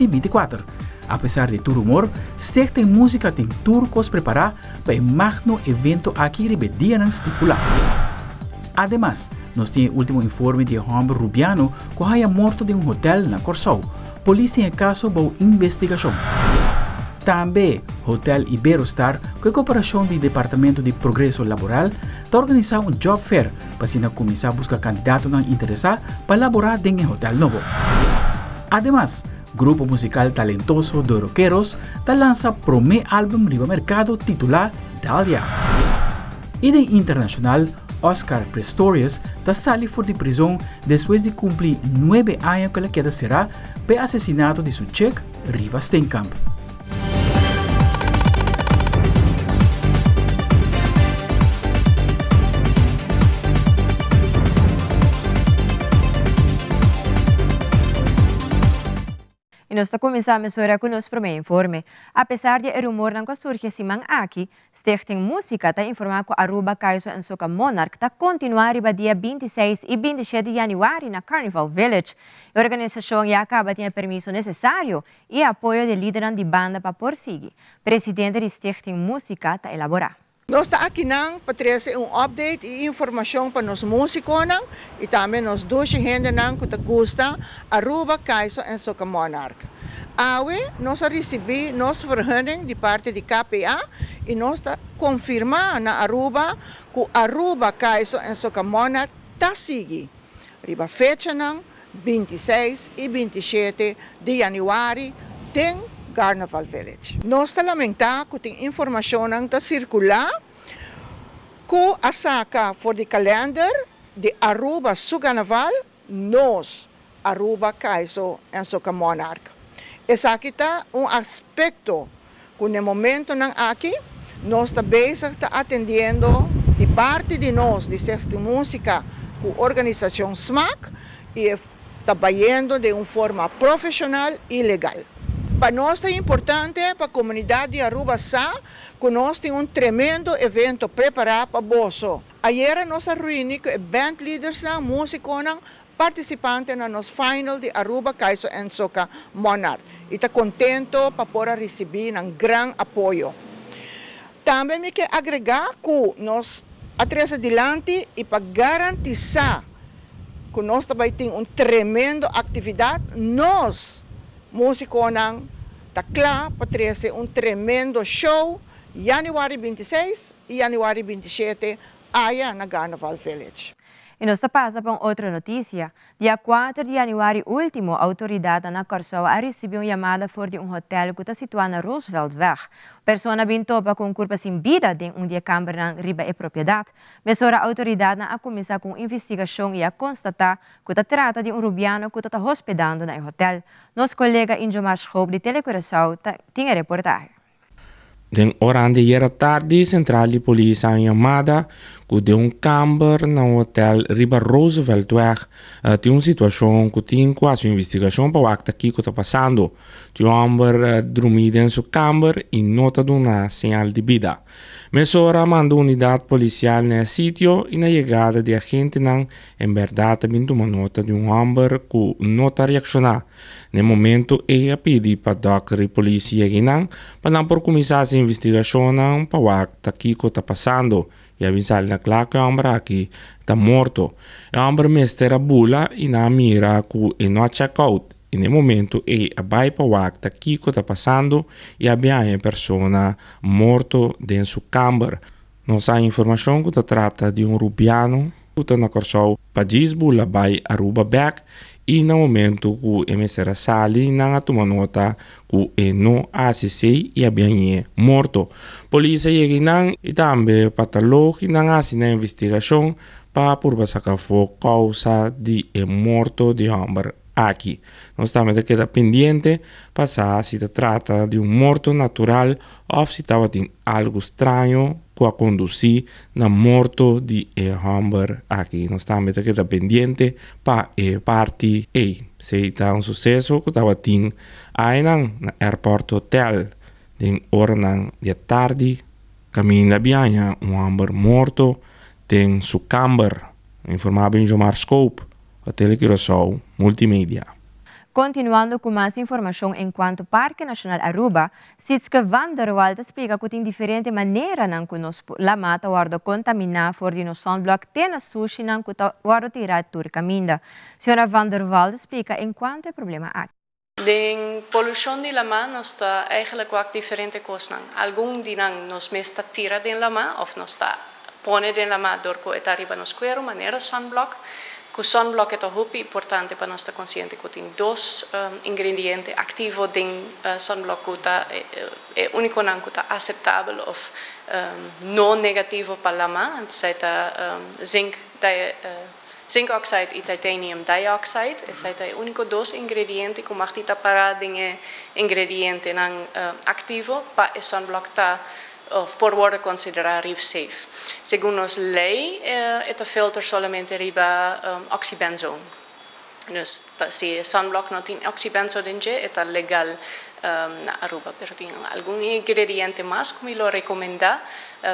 2024. Apesar de todo rumor, Stichting Música tem turcos preparar para o magno evento aqui no dia estipulado. Además, nós temos o último informe de homem rubiano que haya morto de um hotel na Corsou. Polícia em caso de investigação. Também, Hotel Iberostar, com a cooperação do Departamento de Progresso Laboral, está organizando um job fair para começar a buscar candidatos não interessados para laborar em um hotel novo. Además, grupo musical talentoso de rockeros está lançando o primeiro álbum no mercado titulado Dahlia. E de internacional, Oscar Pistorius está saliendo fora de prisão depois de cumprir 9 anos que ele queda será pelo assassinato de seu chefe, Riva Steenkamp. E nós começamos a com nosso primeiro informe. Apesar de rumor não surge simang aqui, Stichting Música está informando que Aruba Kaiso en Soca Monarch está continuar no dia 26 e 27 de januário na Carnival Village. A organização já acaba de ter permisso necessário e apoio de líderes de banda para prosseguir. Presidente de Stichting Música está elaborar. Nós estamos aqui para trazer update e informação para os músicos e também os dois gente que gostam Aruba Kaiso en Soca Monarch. Nós recebemos nossa vergunning de parte de KPA e nós confirmamos na Aruba que Aruba Kaiso en Soca Monarch está seguindo. Riba fecha 26 e 27 de januário tem Carnival Village. Nós lamentamos que tem informação que circular que a saca for the calendar de Aruba su Carnaval nós Aruba Kaiso en Soca Monarch. Essa aqui está aspecto que no momento aqui nós está bezig está atendendo de parte de nós de Stichting Música com a organização SMAC e trabalhando de uma forma profissional e legal. Para nós é importante, para a comunidade de Aruba, que nós temos tremendo evento preparado para Boso. Ayer nós reunimos com band leaders, músicos, participantes no nosso final de Aruba Kaiso en Soca Monarch. E está contente para poder receber um grande apoio. Também me quero agregar que nós atrás adiante e para garantizar que nós também temos uma tremenda atividade, nós músicos está claro para trazer tremendo show januário 26 e januário 27 aí na Carnival Village. E nós passa para outra notícia. Dia 4 de januário último, a autoridade na Corsou recebeu uma chamada fora de hotel que está situado na Roosevelt Weg. A pessoa bem topa com corpo sem vida de dia câmara na riba e propriedade. Mas a autoridade a começar com investigação e a constatar que se trata de rubiano que está hospedando no hotel. Nosso colega Injomar Schoop de Telecoração tem a reportagem. Den oran de ieri tardi, central de polícia ha chamada que de camper no hotel Riba Roosevelt Weg tem uma situação que tem quase uma investigação para o que está passando. De camper dormido em seu camper e nota de uma señal de vida. Mesora mandou unidade policial no sítio e na chegada de agente não, em verdade, vindo uma nota de camper que não está reaccionando. No momento, ela pediu para o doctor e polícia chegar para por começar a investigação para o que está passando. E avisar na claro que o homem aqui está morto. O homem mestre bula e na mira que não check out. E no momento vai para o que está passando e havia uma pessoa morta dentro sua câmara. Nós temos informação que se trata de rubiano que está na Corsou para desbula vai a Aruba back e no momento que o mestre sali não toma nota que não assiste e havia morto. Polícia chega e também patologia não assina investigação para por sacar fogo causa de morto de homem. Aqui, nós estamos aqui pendente para saber se trata de morto natural ou se estava de algo estranho que a conduzir na morto de homem aqui. Nós estamos aqui pendente para parte se está um sucesso que estava aí no aeroporto hotel de hora de tarde caminha bem homem morto tem sua câmara informava em Jomar Scope a Telecoração Multimédia. Continuando com mais informação enquanto Parque Nacional Aruba, Sitske van der Walt explica que tem diferente maneira não que nos la mata guarda contaminar for de no sunblock tena sushi não que guarda tirar tur caminda. Senhora van der Walt explica enquanto é problema aqui. De poluição de lama nós está eigenlijk ook diferente coisas. Algum de nós mesta tira de lama ou nós está pone de lama dorco et arriba nos quero maneira sunblock. O sunblock é muito importante para nós estar consciente que tem dois ingredientes ativos de sunblock que é único não que está aceitável ou não negativo para lama. Então, zinc oxide e titanium dioxide. Esse é o único dois ingredientes que mag kita para de ingrediente não ativo para o sunblock tá por worden considerado reef safe. Segundo a lei, é filter somente riba oxybenzone. Dus se o sunblock não tem oxybenzone é legal na Aruba, pero tem algum ingrediente mais que eu recomendo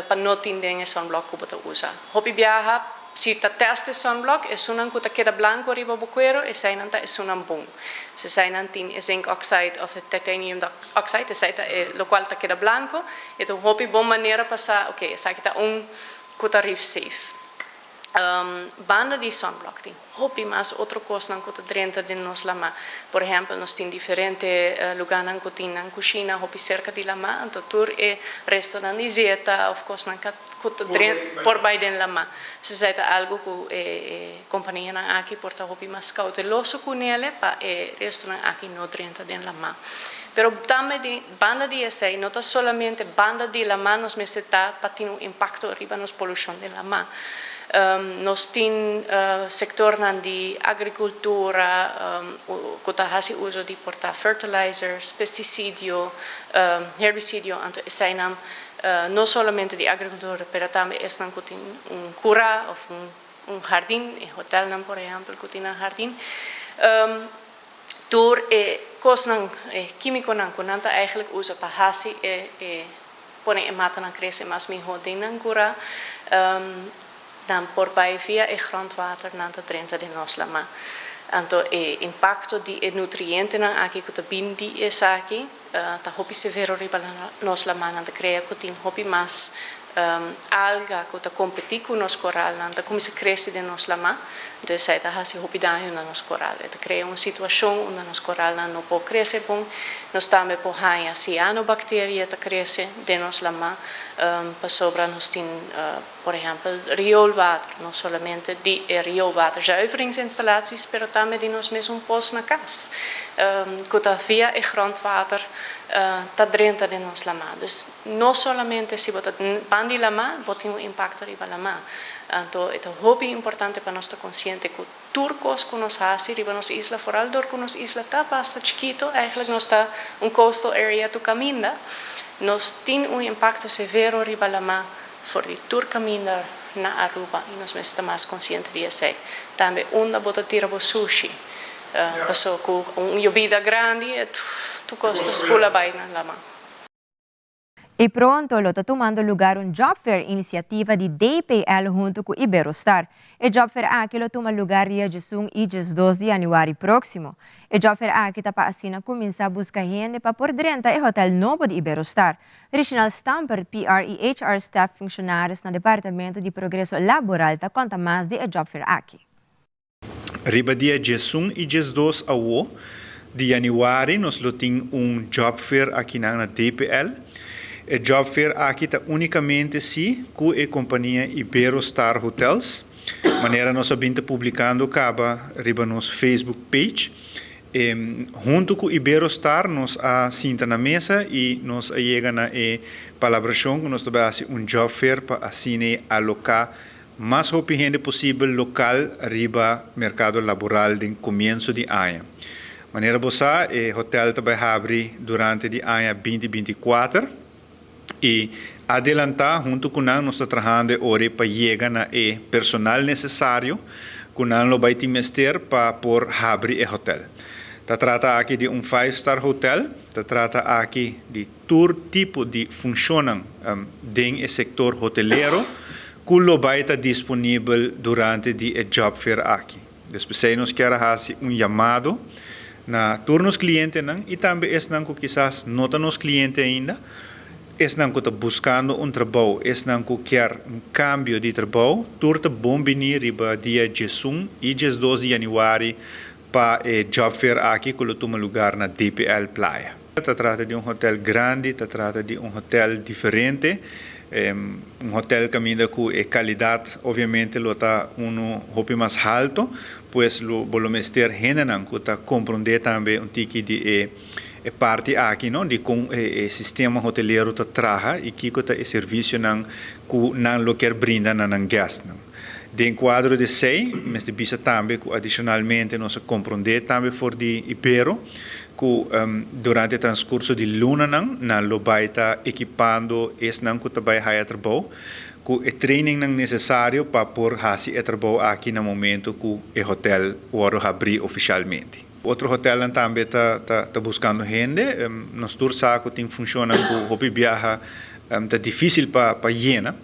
para não ter sunblock que você usa. Hopi viaja se ta teste sunblock é sunan que queda branco riba buquero e sai nanta é sunan bom. Se sai nantin é zinc oxide ou titanium oxide, é lo qual ta queda branco, então hopi bom maneira passar, ok, sai que tá que tá reef safe. Banda de sunblock tem hopi mais outra coisa não que tá dentro de nós lama. Por exemplo, nós tem diferente lugar não que tem na cozinha hopi cerca de lama, então tur é restaurante de zeta of coisa não por baixo de lama. Se é algo que a companhia não aqui porta hopi mais cauteloso com ele para restaurante aqui não dentro de lama. Pero também de banda de essa não está somente banda de lama nos meseta para ter impacto arriba nos poluição de lama. Nós temos sector de agricultura, que faz uso de portar fertilizers, pesticídio, herbicídio, então esse não somente de agricultura, mas também é que tem cura ou jardim, hotel, por exemplo, que tem jardim. Door coisas químico que não está eigenlijk usa para fazer pôr em mata na cresce, mas me rodem na cura. Dan por baixo via e grondwater na dentro de nós lama. Então, o impacto de nutrientes na aqui que também de essa aqui, tá hopi severo riba nós lama na cria que tem hopi mais alga que tá competir com nos coral na como se cresce de nós lama. Então, sai tá hasi hopi dano na nos coral. Tá cria uma situação onde nos coral não pode crescer bom. Nós também por haia cianobactéria tá cresce de nós lama. Para sobra nós tem, por exemplo, rioolwater, não somente de rioolwater zuiveringsinstallaties, mas também de nós mesmos poços na casa, que tá via e grondwater tá dentro de nós lama. Dus não somente se botar bandi lama, botar impacto riba lama. Então, é muito importante para nós estar consciente que turcos que nós fazem, riba nossa isla, foral dor que nossa isla tá bastante chiquito, eigenlijk nós tá coastal area to caminda. Nós temos impacto severo riba lama for de tur caminhar na Aruba e nós estamos mais conscientes disso. Também onde bota tira bo sushi, passou com llovida grande, tu costas pula vai na lama. E pronto, lo está tomando lugar job fair iniciativa de DPL junto com Iberostar. O job fair aqui lo toma lugar dia 1 e 2 de januário próximo. O job fair aqui está para assim começar a buscar gente para por dentro do hotel novo de Iberostar. Regional Stamper, PR e HR staff funcionários no Departamento de Progresso Laboral está conta mais de job fair aqui. Riba dia 1 e 2 de januário nós temos job fair aqui na DPL. O job fair aqui está unicamente com a companhia Iberostar Hotels. Maneira nós estamos publicando acaba riba nos Facebook page. Junto com Iberostar nós assenta na mesa e nós chega na palabração que nós estamos fazendo job fair para assim alocar mais gente possível local riba mercado laboral no começo de ano. Maneira bossa o hotel também abre durante o ano 2024. E adelantar junto com nós estamos trabalhando hoje para chegar na personal necessário que nós vai ter para por abrir o hotel. Se trata aqui de 5-star hotel, se trata aqui de todo tipo de funcionam no setor hoteleiro que vai estar disponível durante o job fair aqui. Depois nós queremos fazer chamado na turnos cliente nang e também es nang que quizás nota nos cliente ainda es nang que está buscando um trabalho, es nang que quer cambio de trabalho, turta bom venir riba dia 1 e 2 de januário para job fair aqui que toma lugar na DPL Playa. Se trata de hotel grande, se trata de hotel diferente, hotel que mira com qualidade, obviamente lo está hopi mais alto, pues lo mester generan que está compreender também tiki de parte aqui, não, de com sistema hoteleiro tá traja e que tá serviço não lo quer brinda não guest não. De quadro de 6, mas de bisa também que adicionalmente nós compreender também for de Ibero que durante o transcurso de luna não lo vai tá equipando es não que tá vai hire trabalho que training não necessário para por fazer trabalho aqui no momento que o hotel vai abrir oficialmente. Outro hotel também está buscando gente. Nós todos sabemos que funciona com o viaja está difícil para llenar.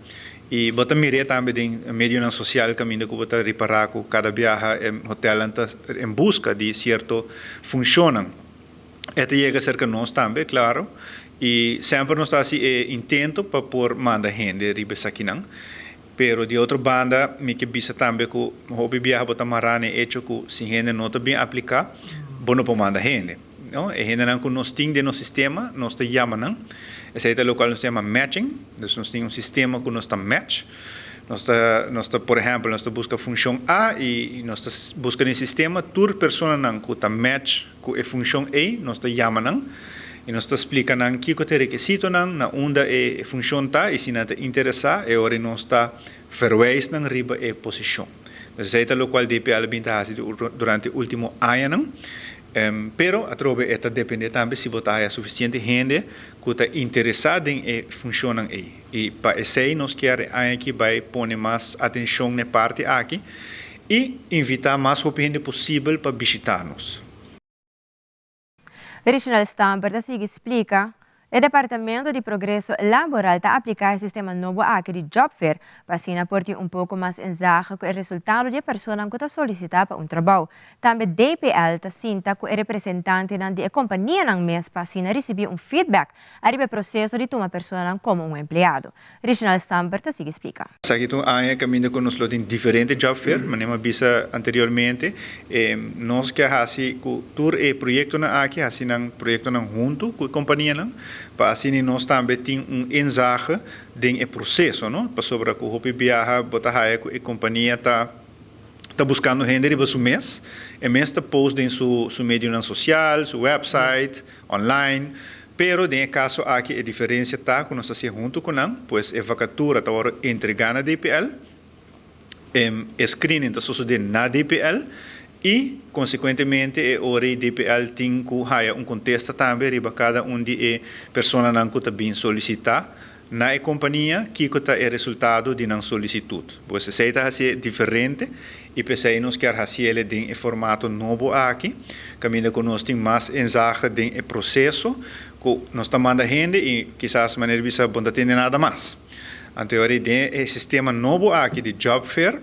E bota mire também em meio social caminho que bota reparar que cada viaja hotel está em busca de certo funciona. Este chega cerca nós também, claro. E sempre nós assim intento para por mandar gente riba aqui não. Pero de outra banda, me que bisa também que o hobby viaja bota marane hecho que se gente não está bem aplicar, bom não manda gente, não? E gente não que nós tem no sistema, nós te chama não. Esse é o local nós chama matching, então nós temos sistema que nós tá match. Nós tá por exemplo, nós tá busca função A e nós tá busca no sistema tur persona não que tá match com a função A, nós tá chama não. E nós está explicando que é requisito na onde a função está e se não te interessa é hora nós está verwijs na riba a posição. Então é o qual DPL binta durante o último ano, pero a trove está depende também se botar suficiente gente que está interessada em a função aí. E para isso nós queremos aqui vai pôr mais atenção na parte aqui e invitar mais gente possível para visitar-nos. O Regional Stamper da SIG explica o Departamento de Progresso Laboral está a aplicar o sistema novo aqui de Job Fair para assim aportar pouco mais enzage com o resultado de pessoas que estão solicitando para trabalho. Também DPL está sinta com o representante da companhia ng mês para assim receber feedback sobre o processo de tomar pessoa como empleado. O Regional Stamper da SIG explica. Aqui tu há caminho com nós em diferentes Job Fair, mas nem visa anteriormente, nós que assim com tur e projeto na aqui assim nang projeto nang junto com a companhia nang para assim nós também tem enzage de processo, não? Para sobre que o Hopi Viaja botar a companhia tá buscando gente para o mês, e mês está post em seu meio social, seu website, online, pero em caso aqui a diferença tá que nós estamos junto com não, pois a vacatura está agora entregada na DPL, screening está sucedendo na DPL e, consequentemente, a DPL tem que contesta também riba cada de pessoas que está bem solicitar na companhia que está o resultado de não solicitude. Pois se está assim diferente e pensamos que fazer ele em formato novo aqui, caminho que nós temos mais enzage de processo, que nós estamos mandando gente e quizás maneira bisa não tem nada mais. Então, o sistema novo aqui de Job Fair,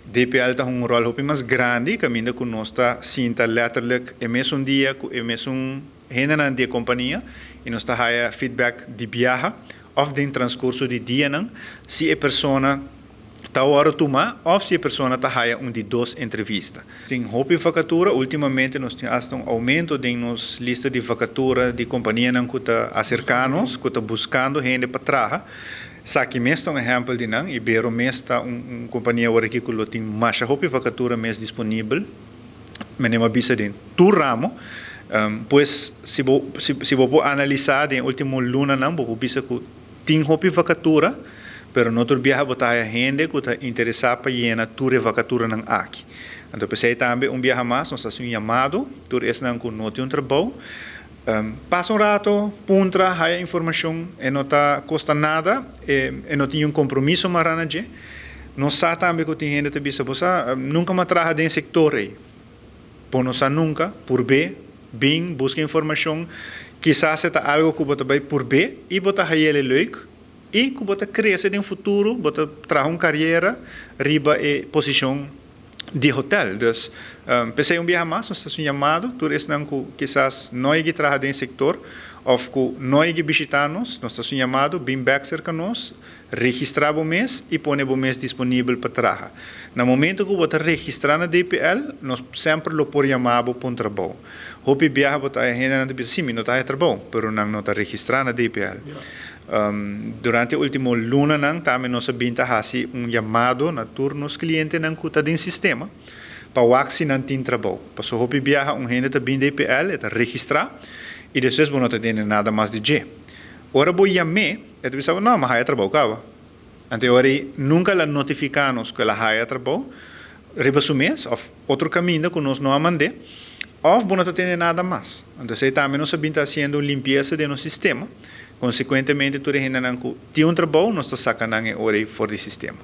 DPL está um rol mais grande, caminho que nós está sinta letterlijk é mesmo dia, é mesmo gente de companhia e nós está haya feedback de viagem of de transcurso de dia não, se a pessoa está hora tomar ou se a pessoa está haya de 2 entrevistas. Tem hopi vacatura, ultimamente nós temos aumento de nos lista de vacatura de companhia não que está acercando-nos, que está buscando gente para trabalhar. Saki mesmo exemplo de não, Ibero mesmo companhia agora que tem mais hopi vacatura mesmo disponível, mas não bisa de tu ramo, pois se vou analisar em último luna não, vou bisa que tem hopi vacatura, pero no viaja botar a gente que está interessada para llenar tua vacatura não aqui. Então pensei também viaja mais, nós estamos chamado, tur esse não que não tem trabalho. Passa rato, puntra, há informação, e não está custa nada, e não tem compromisso maranaje. Nós sabemos também que tem gente que bisa nunca me traga dentro sector aí. Por nós nunca, por B, bem, busca informação, quizás é algo que você vai por B e você vai ele leuk e que você cresce no futuro, você traga uma carreira, riba e posição de hotel. Dus, pensei viaje más, nós estamos chamado, turistas que quizás não é que trabalha em sector, ou que não é que visitar-nos, nós estamos chamado, bem back cerca nós, registrar o mês e pôr o mês disponível para trabalhar. No momento que você registrar na DPL, nós sempre lo por chamar para um trabalho. Hopi viaja você a gente não diz sim, não está trabalho, pero não está registrado na DPL. Durante o último luna também nós binta hasi chamado na turnos cliente que está dentro sistema para o axi não tem trabalho. Para o hopi viaja gente está bem DPL, está registrar e depois não tem nada mais de G. Ora vou chamar, e tu sabe não, mas há trabalho cava. Então ora nunca la notificamos que la há trabalho, riba su mês, ou outro caminho que nós não amande, ou não tem nada mais. Então aí também nós binta fazendo limpeza do nosso sistema. Consequentemente, tudo gente que tem trabalho, nós estamos sacando ora fora do sistema.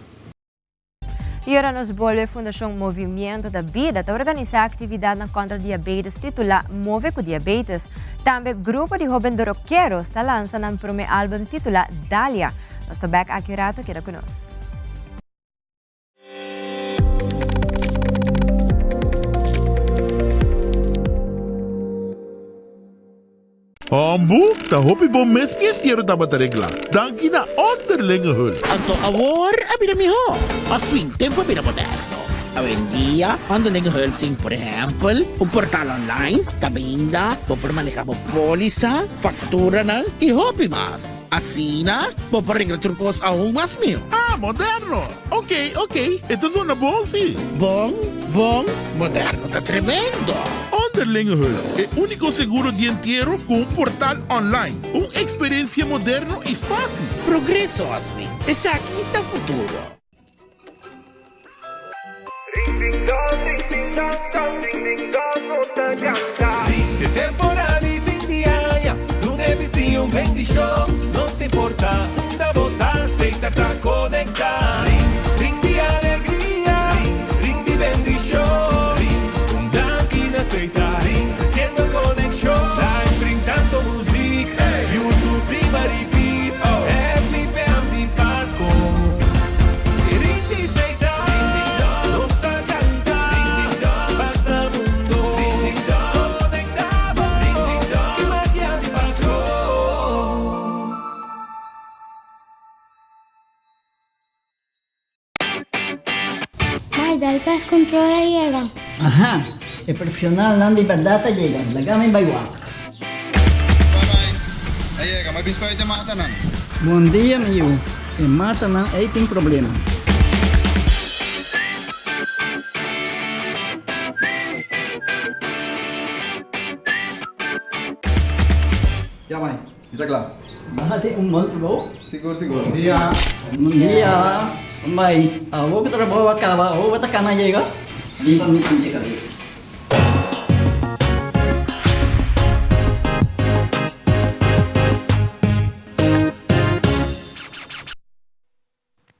E agora nos volve a Fundação Movimento da Vida a organizar atividade contra diabetes titulada Move com Diabetes. Também o grupo de jovens roqueiros está lançando um primeiro álbum titulado Dália. Nós estamos back aqui rato, queda conosco. Ambu, ta hopi bom mes piestiero tabat regla. Dan kina onderlinge hul. Anto awor, abina mi ho. Aswing tempo abina moderno. Awendia, onderlinge hulping, por ejemplo, un portal online, tabinda, po permanecamo polisa, faktura ng y hopi mas. Asina, po paringa trucos aún mas mil. Ah, moderno. Ok. Ito is una bom si. Bom, moderno, ta tremendo. Onderlinge hul, el único seguro dientiero con un portal online. Una experiencia moderno y fácil. Progreso, Aswing. Es aquí el futuro. Ring temporali, fin di aia, tu devi sia un bendición, non ti importa, da votar, sei te conectar. Ring di alegría, ring di bendición, un danquina aceita, ring haciendo conexión. Live ring tanto music, YouTube prima repeat, every bam di Pasco. Ring di aceita, non sta cantando, basta mundo, conectado, che magia di Pasco. Maida, el pest control llega. Ajá, el profesional non di verdad llega, la gama by walk. Bye-bye. Llega, may biscoito e mata nan. Bom dia, meu. E mata não, aí tem problema. Ya, mãe. Está claro. Bahati bom trabalho. Seguro. Bom dia. Vai, vou que trabalho acaba, vou botar cana chega. Limpa me sentir cabeça.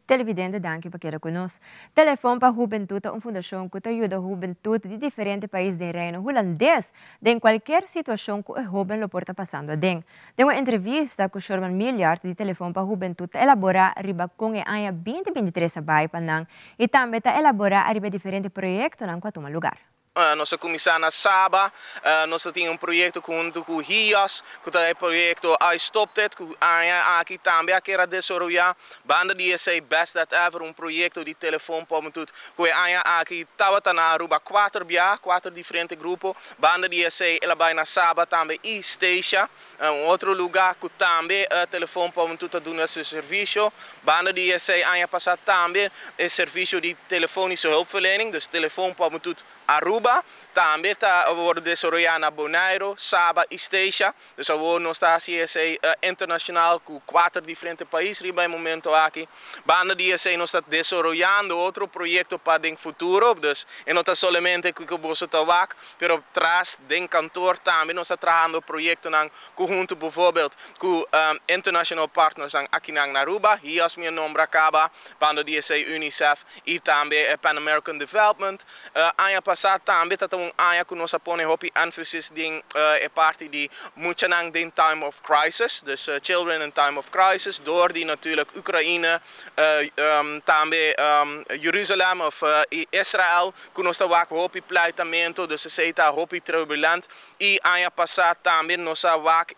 Televidente, danke por quedar conosco. Telefone para a Juventude é uma fundação que ajuda a juventude de diferentes países do reino holandês em qualquer situação que o jovem lo porta passando a den. Tem uma entrevista com o Sherman Milliard de Telefone para a Juventude elaborar riba com o ano 2023 a bairro Panang e também elaborar riba diferentes projetos na quatro lugar. Nossa comissão na Saba, nós temos projeto junto com o RIAS, que é um projeto I Stopped It, que aqui também era desenvolvido, banda de esse Best That Ever, projeto de telefone para tudo, que aqui estava na Aruba 4 diferentes grupos, banda de esse ela vai na Saba também e Station, outro lugar que também telefone para tudo do nosso serviço, banda de esse ano passado também é serviço de telefonische hulpverlening, dus telefone para tudo Aruba. Também está desenvolvendo na Bonaire, Saba e Station. Dus nós está assim internacional com 4 diferentes países no momento aqui. Banda de nós está desenvolvendo outro projeto para o futuro. Dus não está somente com o bolso tabaco, mas atrás do cantor também nós está trabalhando projeto na conjunto, bijvoorbeeld com international partners aqui na Aruba. Hier als meu nome acaba, banda de UNICEF e também Pan American Development. Ano passado também tá um ano que nós põe hopi emphasis din é parte de muito nang din time of crisis, dus children in time of crisis, door die natuurlijk Oekraïne, também Jeruzalem of Israel, que nós tá wak hopi pleitamento, dus se tá hopi turbulent e ano passado também nós wak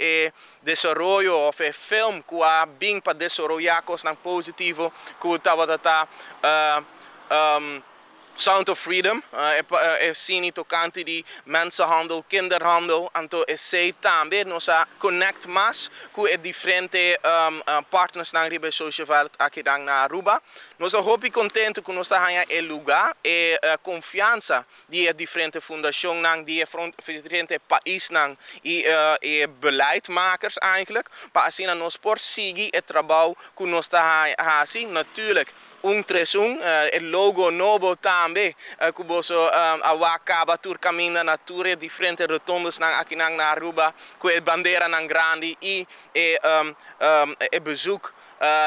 desarrollo of film que a bem para desarrollar coisas positivo que tava Sound of Freedom é cine tocante de mensenhandel, kinderhandel, então é também nós connect mais com diferentes partners na riba social aqui na Aruba. Nós hopi contente que nós temos o lugar e confiança de diferentes fundações, de diferentes países e beleidmakers eigenlijk, para assim nós por seguir o trabalho que nós temos assim, natuurlijk. El logo novo também, que você acaba por caminhar na tour diferentes rotondas aqui na Aruba, com a bandeira grande e bezoek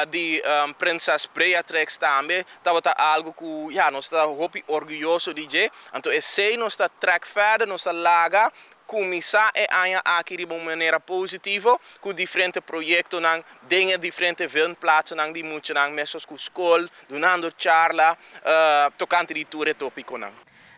de Princess Beatrix também, estava algo que nós estamos muito orgulhosos de, então nós estamos track verder, nós estamos laga começar aqui de uma maneira positiva, com diferentes projetos, em diferentes plaatsen, de muitos mesmos com escola, donando charla, tocante de tour tópico.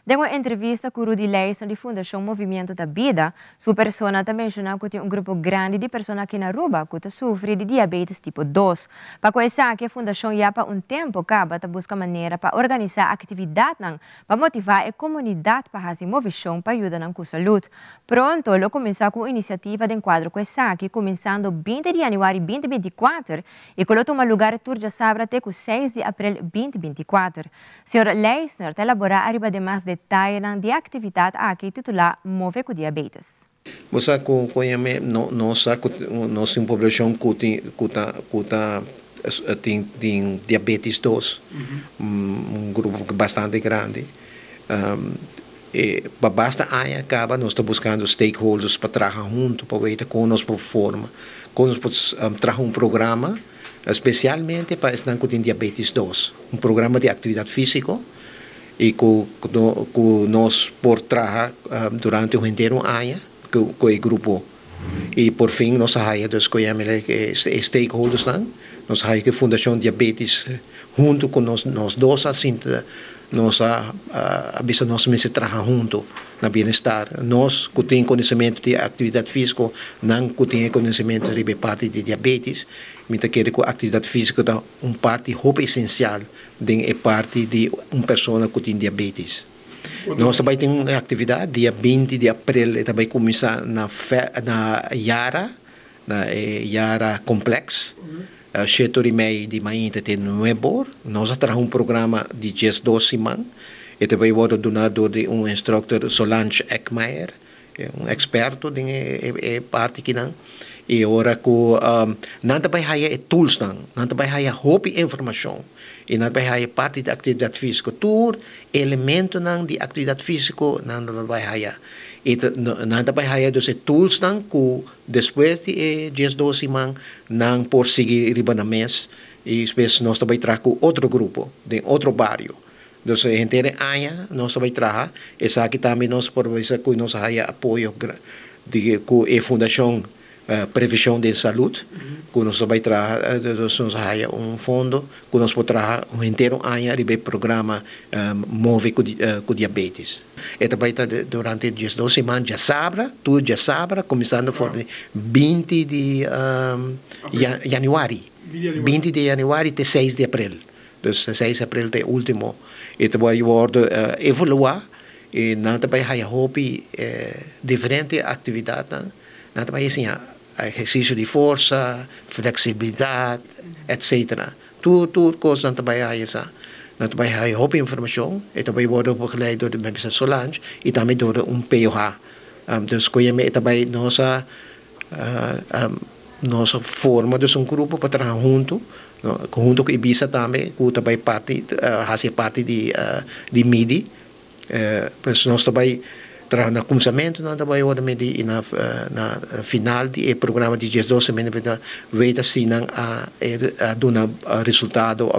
Em uma entrevista com Rudy Leison da Fundação Movimento da Vida, sua persona também mencionou que tem um grupo grande de pessoas aqui na Aruba que sofrem de diabetes tipo 2. Para começar, a Fundação já para tempo acaba de buscar maneira para organizar atividade para motivar a comunidade para fazer movição para ajudar com a saúde. Pronto, lo começou com a iniciativa de enquadro com essa que começando 20 de janeiro 2024 e que toma lugar turja sabra até 6 de abril 2024. Sr. Leison está elaborar arriba de mais detalhe de atividade aqui titular Move com Diabetes. Você conhece nossa população que tem diabetes 2, grupo bastante grande. Basta aí acaba nós estamos buscando stakeholders para trabalhar junto para ver como nós podemos forma, como nós podemos trabalhar programa especialmente para estar com diabetes 2, programa de atividade física e que nós por trabalhar durante o inteiro ano com o grupo e por fim nós há stakeholders nós há a Fundação Diabetes junto com nós dois assim nós avisa nós mesmos trabalhar junto na bem-estar nós que tem conhecimento de atividade física não que tem conhecimento de parte de diabetes mas que a atividade física é parte essencial de parte de uma pessoa que tem diabetes. Nós também temos uma atividade dia 20 de abril e também começar na Yara Complex. 7h30 de manhã até 9h. Nós temos programa de 12 semanas e também vou donado de instructor Solange Eckmeyer, experto de parte que não. E agora que não também há tools não também há hobby informação e não também há parte da atividade física todo elemento de atividade física não também há e não também há dos tools que depois de 12 semanas não por seguir riba na mês e depois nós também trazemos outro grupo de outro bairro. Então, a gente nós também trazemos essa aqui também nós por isso que nós há apoio de a Fundação Prevenção de Saúde, que nós vai trabalhar, nós há fundo, que nós podemos trabalhar inteiro ano de programa Move com Diabetes. E também durante 12 semanas, já sabe, começando por 20 de janeiro. 20 de janeiro até 6 de abril. Então, 6 de abril é o último. E também vou evoluir, e também há hobby, diferentes atividades, também assim, exercício de força, flexibilidade, etc. Tudo coisas também há essa. Também há hobby informação, e também vou begeleid door de Solange, e também door POH. Dus também nossa forma de grupo para trabalhar junto com Ibiza também, que também faz parte de MIDI. Nós também na começamento não também e na final do programa de 12 semanas ver se não dá resultado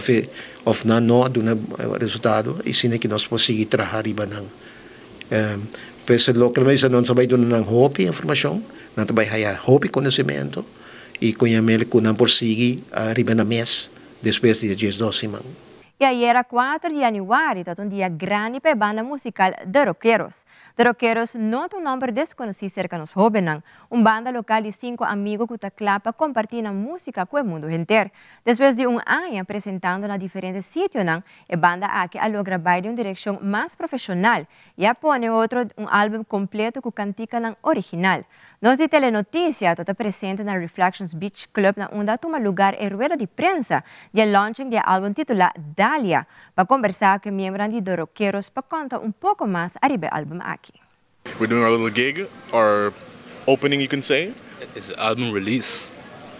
ou não dá resultado e se que nós podemos seguir trabalhar Pesa localmente non sabay doon ng hopi information, natabay haya hopi conhecimento, e conhecimento que não porsigi riba na mes, depois de 10 mang. E aí era 4 de januário, um dia grande para a banda musical The Rockeros. The Rockeros não é um nome desconhecido cerca dos jovens, banda local de 5 amigos que clapa compartindo música com o mundo inteiro. Depois de ano apresentando na diferentes sítios, a banda aqui logra gravar de uma direção mais profissional e põe outro álbum completo com cantica original. Nós de Telenotícia está presente na Reflections Beach Club na onde toma lugar a rueda de prensa de launching do álbum titulado Dália, para conversar com membros de The Rockeros para contar pouco mais sobre o álbum aqui. We're doing our little gig, our opening, you can say. It's an album release.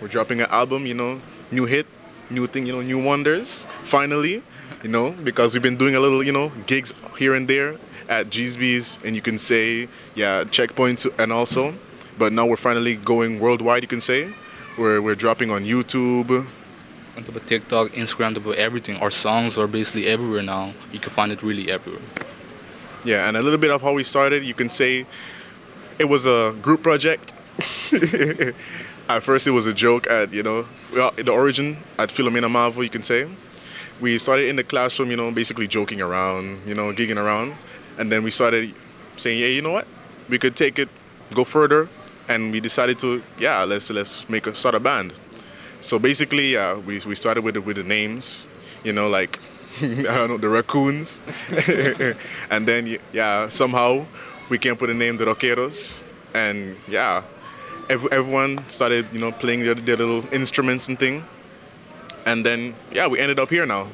We're dropping an album, new hit, new thing, new wonders, finally, because we've been doing a little, gigs here and there at GSB's, and you can say, checkpoints and also. But now we're finally going worldwide, you can say. We're dropping on YouTube. On top of TikTok, Instagram, top of everything. Our songs are basically everywhere now. You can find it really everywhere. Yeah, and a little bit of how we started, you can say it was a group project. At first it was a joke at, the origin at Philomena Mavo, you can say. We started in the classroom, basically joking around, gigging around. And then we started saying, hey, you know what? We could take it, go further. And we decided to, let's start a band. So basically, we started with the names, like, I don't know, the Raccoons. And then, somehow we came up with the name The Rockeros. And everyone started, playing their little instruments and thing. And then, we ended up here now.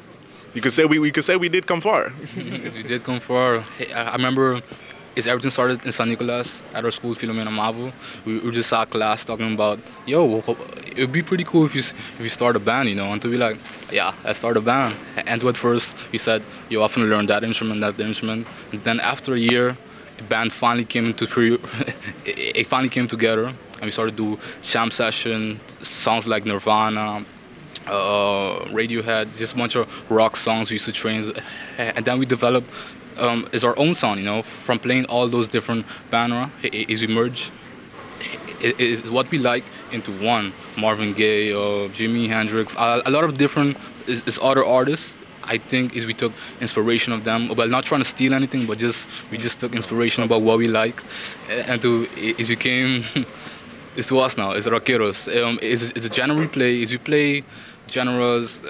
You could say we did come far. Yes, we did come far. I remember everything started in San Nicolas at our school, Philomena Mavo. We just saw class talking about, it would be pretty cool if you start a band, and to be like, let's start a band. And at first we said, I often learn that instrument. And then after a year, the band finally came together, and we started to do jam session, songs like Nirvana, Radiohead, just a bunch of rock songs we used to train. And then we developed is our own sound, from playing all those different genres, is we merge is what we like into one. Marvin Gaye, Jimi Hendrix, a lot of different is other artists. I think we took inspiration of them. Well, not trying to steal anything, but we just took inspiration about what we like, and it came it's to us now. It's Rockeros. It's a genre we play. We play genres.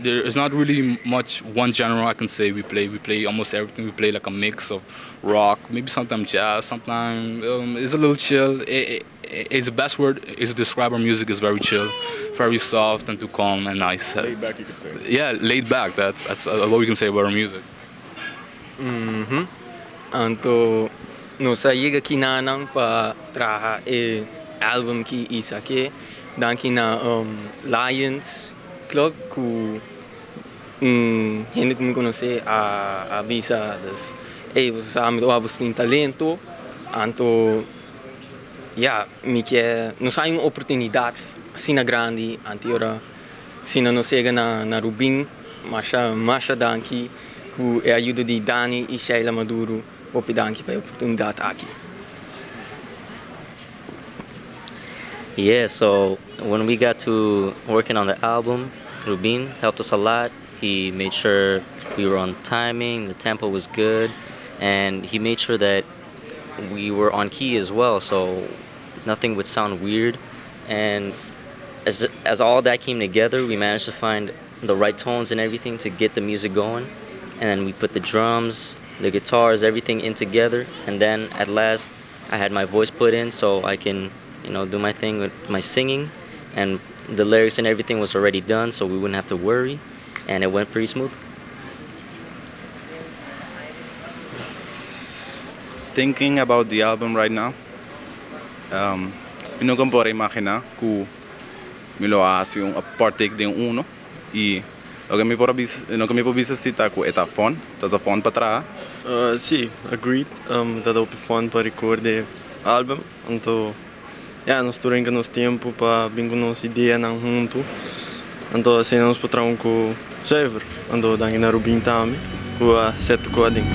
There is not really much one genre I can say we play. We play almost everything. We play like a mix of rock, maybe sometimes jazz, sometimes it's a little chill. It's the best word is to describe our music is very chill, very soft and too calm and nice. Laid back, you could say. Yeah, laid back. That's what we can say about our music. Anto no sa iga kinanang pa traha album ki isa ke dan kina Lions Club ku hindi ko conhece a visa das você sabe do abustin talento anto mi que não sai uma oportunidade assim na grande antiora se não chega na Rubin masha danki ku ajuda di Dani e Sheila Maduro op danki para a oportunidade aqui. Yeah, so when we got to working on the album, Rubin helped us a lot. He made sure we were on timing, the tempo was good, and he made sure that we were on key as well, so nothing would sound weird. And as all that came together, we managed to find the right tones and everything to get the music going. And then we put the drums, the guitars, everything in together. And then at last, I had my voice put in so I can do my thing with my singing, and the lyrics and everything was already done, so we wouldn't have to worry, and it went pretty smooth. Thinking about the album right now, pinukumpore makina ku miloas yung partake din uno e kami po bisa sita ku etafon patra. Sì, agreed. Dato fon para recordar album, então nós durante nosso tempo para vir com nossa ideia não junto, então assim nós podemos com server, então daqui na Rubin também, com a set coding.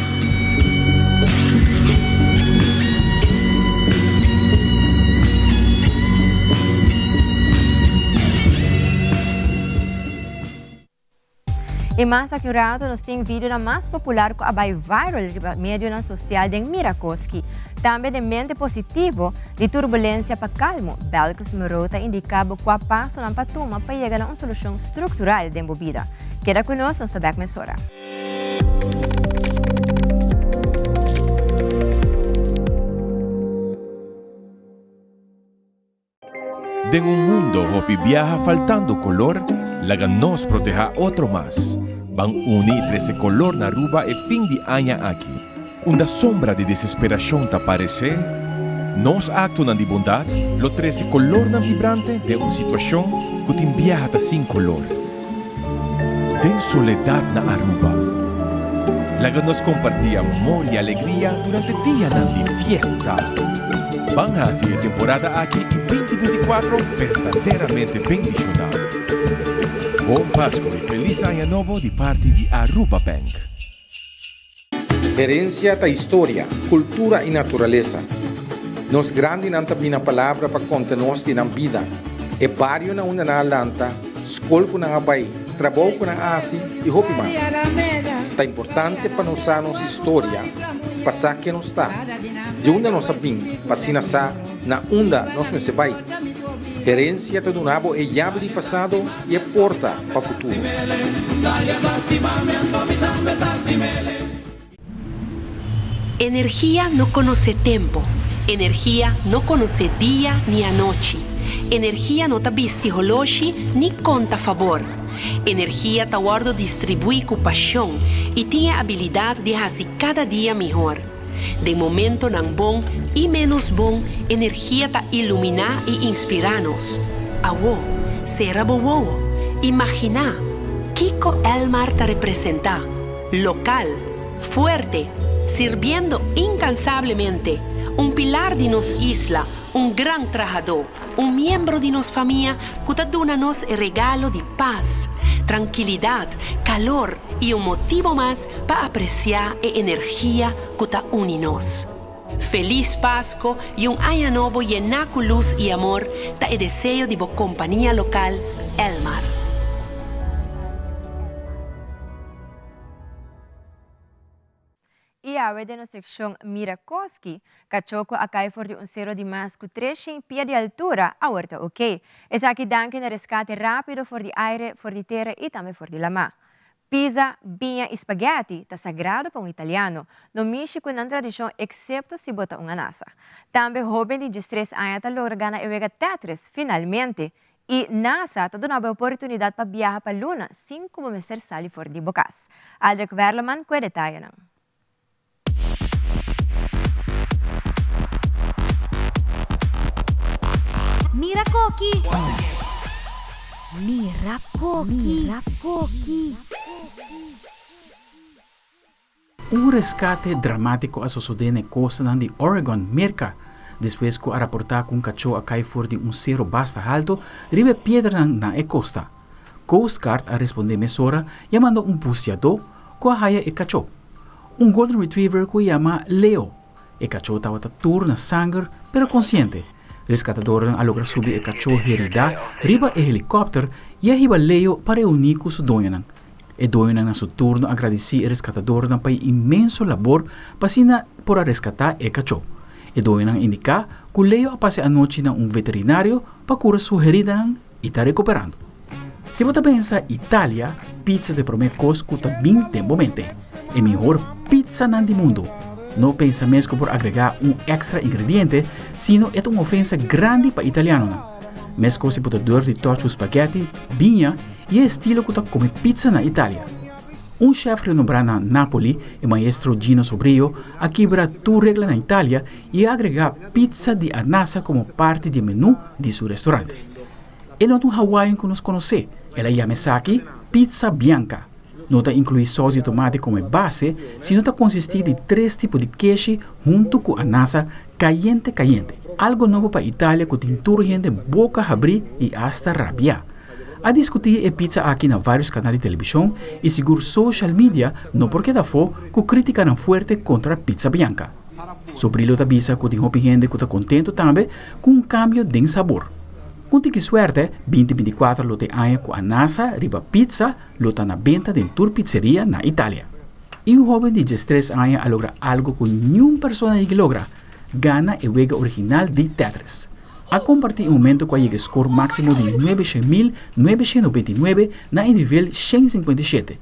E mais accurato, nós temos vídeo na mais popular que vai viral no meio social de Mirakoski. Também de mente positivo, de turbulência para calmo, Belkis Morota indicava qual passo não para tomar para chegar a uma solução estrutural de embobida. Queda conosco, nós estamos mesora. En un mundo hopi viaja faltando color, laga nos proteja otro más. Van unir ese color na Aruba e fin de año aquí. Una sombra de desesperación te aparece, nos acto de bondad, lo 13 color na vibrante de una situación que te viaja sin color. Den soledad na Aruba. Laga nos compartía amor y alegría durante el día de fiesta. Van a hacer temporada aquí y 2024 verdaderamente bendicional. Bom Pascua y feliz año nuevo de parte de Aruba Bank. Herencia da historia, cultura y naturaleza. Nos grande nanta bina palavra para contar-nos de vida. E barrio na una na lanta, escola na abai, trabalho na asi e hopi mais. Tá importante para nos nossa história, passar que nos está. De onde nós sabemos, para sa na onda nós me sebai. Herência do nabo é chave de passado e é porta para o futuro. Energía no conoce tiempo. Energía no conoce día ni anoche. Energía no ta visti holoshi ni conta favor. Energía ta guardo distribuir com paixão e tem a habilidade de fazer cada dia melhor. De momento não bom e menos bom, energia ta iluminar e inspirar-nos. Awo, será boa. Imagina, Kiko Elmar ta representar. Local, fuerte, sirviendo incansablemente, pilar de nos isla, gran trabajador, miembro de nos familia que ta dona-nos el regalo de paz, tranquilidad, calor y motivo más para apreciar la energía que ta une-nos. Feliz Pascua y año nuevo lleno de luz y amor, ta el deseo de la compañía local Elmar. E a de na secção Mirakoski, Cachoco acai for de zero de mais que 300 pies de altura, a horta ok. Es aqui danke na rescate rápido for de aire, for de terra e também for de lama. Pizza, binha e spaghetti, tá sagrado para italiano. No México não tradição, excepto se bota nasa. Também jovem de 3 anos tá logra gana e vega Tetris, finalmente. E NASA tá dando a oportunidade para viajar para Luna, sem começar sali for de bocas. Aldrich Verleman, com detalhe não. Mirakoki! Mirakoki! Rescate dramático sucedeu na costa de Oregon, Merca, depois que a reportar com um cachorro a cair fora de cerro basta alto, ribe pedra na costa. Coast Guard a responder mesora, chamando buceador que a raia cachorro. Golden Retriever que chama Leo. O cachorro estava turno na sangue, pero consciente. Rescatador a logra subir o cachorro herida, riba o helicóptero e arriba Leo para reunir com o dono. E dono na seu turno agradeci o rescatador para o imenso labor para por rescatar o cachorro. E dono indica que Leo passe a noite na veterinário para curar sua herida e está recuperando. Se você pensa Itália, pizza de primeira coisa custa bem tempomente. É a melhor pizza do mundo. Não pensa mesmo por agregar extra ingrediente, sino é uma ofensa grande para italiano. Mesmo se você dor de torce spaghetti, binha e é estilo que come pizza na Itália. Chefe renombrado na Napoli, o maestro Gino Sobrio, a quebrar tudo regla na Itália e agregar pizza de anasa como parte do menu de seu restaurante. É não hawaiiano que nos conhece, ela chama aqui pizza bianca. Não inclui sauce de tomate como base, sino consiste de 3 tipos de queijo junto com a nasa caliente. Algo novo para a Itália que tem toda gente boca abrir e hasta rabiar. A discutir a pizza aqui na vários canais de televisão e seguro social media, não porque da fo que criticaram forte contra a pizza bianca. Sobre o avisa que tem gente que está contento também com cambio de sabor. Conti que suerte, 2024 lo te aña con a NASA riba pizza lo ta na venta de tour pizzeria na Italia. Y un joven de 13 años a lograr algo que ninguna persona que logra, gana el juego original de Tetris. A compartir un momento con el score máximo de 9.999 na el nivel 157.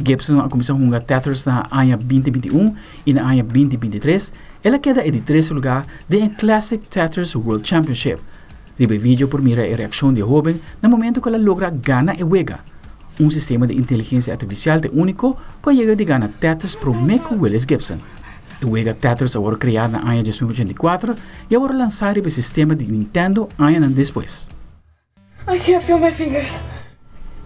Gibson a comenzado a jugar Tetris na año 2021 y na año 2023. Ela queda en el tercer lugar de el Classic Tetris World Championship. Ribe vídeo por mirar la reacción del joven en el momento que la logra gana el juego. Un sistema de inteligencia artificial de único que llega de gana Tetris por Michael Willis Gibson. El juego Tetris ahora creado en el año 2084 y ahora lanzado el sistema de Nintendo años después. I can't feel my fingers.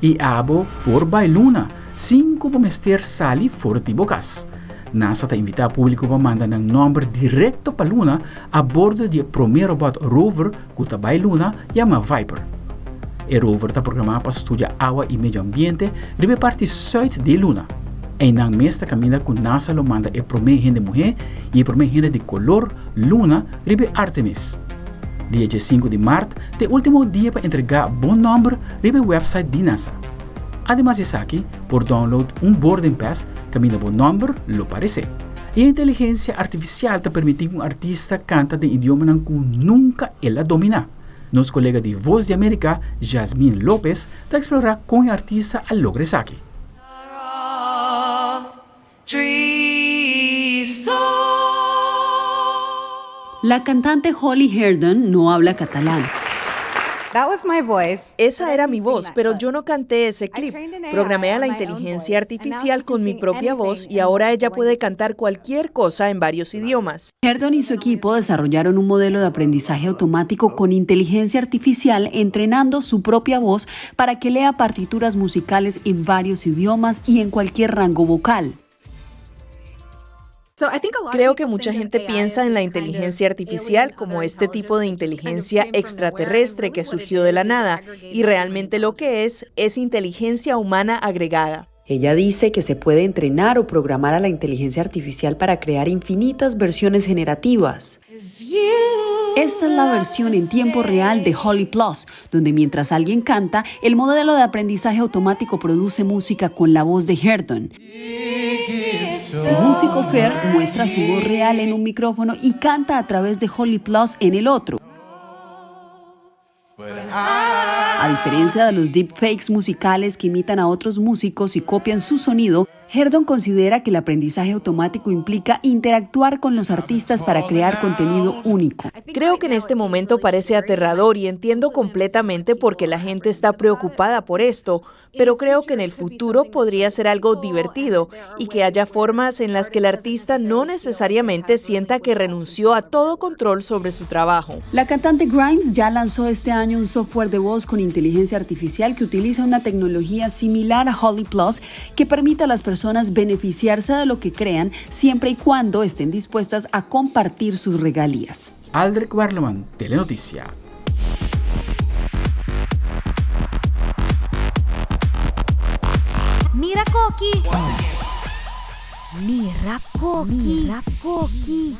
Y abo por Bailuna, 5 pomester sali fora de bocas. NASA está invitando al público para mandar un nombre directo para Luna a bordo del primer robot rover que está en Luna, llamado Viper. El rover está programado para estudiar agua y medio ambiente en la parte sur de Luna. En el mes camina con NASA lo manda el primer gente mujer y el primer gente de color Luna en Artemis. Día 5 de marzo, el último día para entregar buen nombre en el website de NASA. Además de aquí, por download un boarding pass, camina buen nombre, lo parece. Y la inteligencia artificial te permite que un artista canta de idioma que nunca ella domina. Nuestro colega de Voz de América, Jasmine López, te explora con el artista al lograr aquí. La cantante Holly Herdon no habla catalán. Esa era mi voz, pero yo no canté ese clip. Programé a la inteligencia artificial con mi propia voz y ahora ella puede cantar cualquier cosa en varios idiomas. Herdon y su equipo desarrollaron un modelo de aprendizaje automático con inteligencia artificial entrenando su propia voz para que lea partituras musicales en varios idiomas y en cualquier rango vocal. Creo que mucha gente piensa en la inteligencia artificial como este tipo de inteligencia extraterrestre que surgió de la nada, y realmente lo que es inteligencia humana agregada. Ella dice que se puede entrenar o programar a la inteligencia artificial para crear infinitas versiones generativas. Esta es la versión en tiempo real de Holly Plus, donde mientras alguien canta, el modelo de aprendizaje automático produce música con la voz de Herdon. El músico Fer muestra su voz real en un micrófono y canta a través de Holly Plus en el otro. A diferencia de los deepfakes musicales que imitan a otros músicos y copian su sonido, Herdon considera que el aprendizaje automático implica interactuar con los artistas para crear contenido único. Creo que en este momento parece aterrador y entiendo completamente por qué la gente está preocupada por esto, pero creo que en el futuro podría ser algo divertido y que haya formas en las que el artista no necesariamente sienta que renunció a todo control sobre su trabajo. La cantante Grimes ya lanzó este año un software de voz con inteligencia artificial que utiliza una tecnología similar a Holly Plus que permite a las personas beneficiarse de lo que crean siempre y cuando estén dispuestas a compartir sus regalías. Aldrich Barleman, Telenoticia. Mira Coqui. Mira Coqui. Mira Coqui.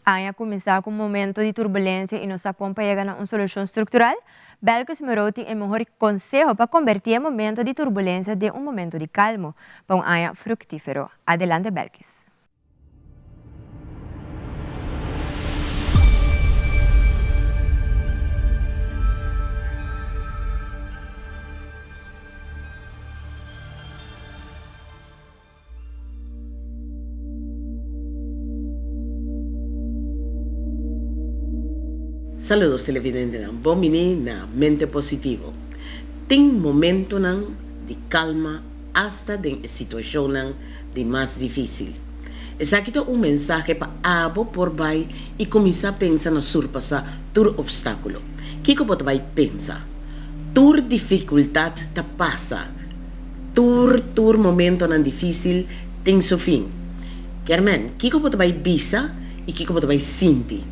Haya começar com um momento de turbulência e nos acompanha na uma solução estrutural, Belkis Meroti é o melhor consejo para convertir o momento de turbulência de um momento de calmo para um ano fructífero. Adelante, Belkis. Saludos televidentes, bomini na mente positivo. Tem momento nang de calma hasta de situação nang de mais difícil. Es aqui um mensaje para abo por vai e começar a pensar na surpassar tur obstáculo. Kiko pode vai pensar. Tur dificuldade ta passa. Tur momento nang difícil tem seu fim. Carmen, Kiko pode vai bisa e Kiko pode vai sentir.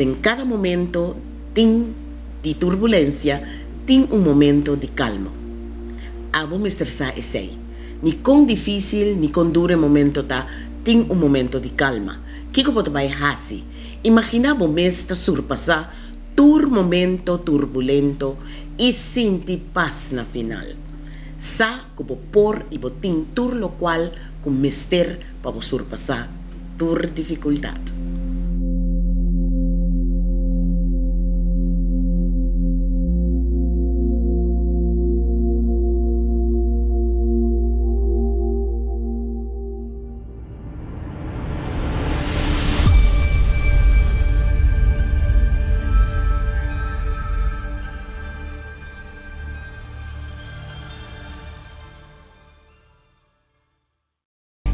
En cada momento de turbulência tem um momento de calma. Abo me estressar esse. Ni quão difícil, ni quão duro momento tá, tem momento de calma. Kiko pode vai hasi. Imagina o mês ta surpassar tur momento turbulento e sentir paz na final. Sa como por e botim tur lo qual com mister para surpassar tur dificuldade.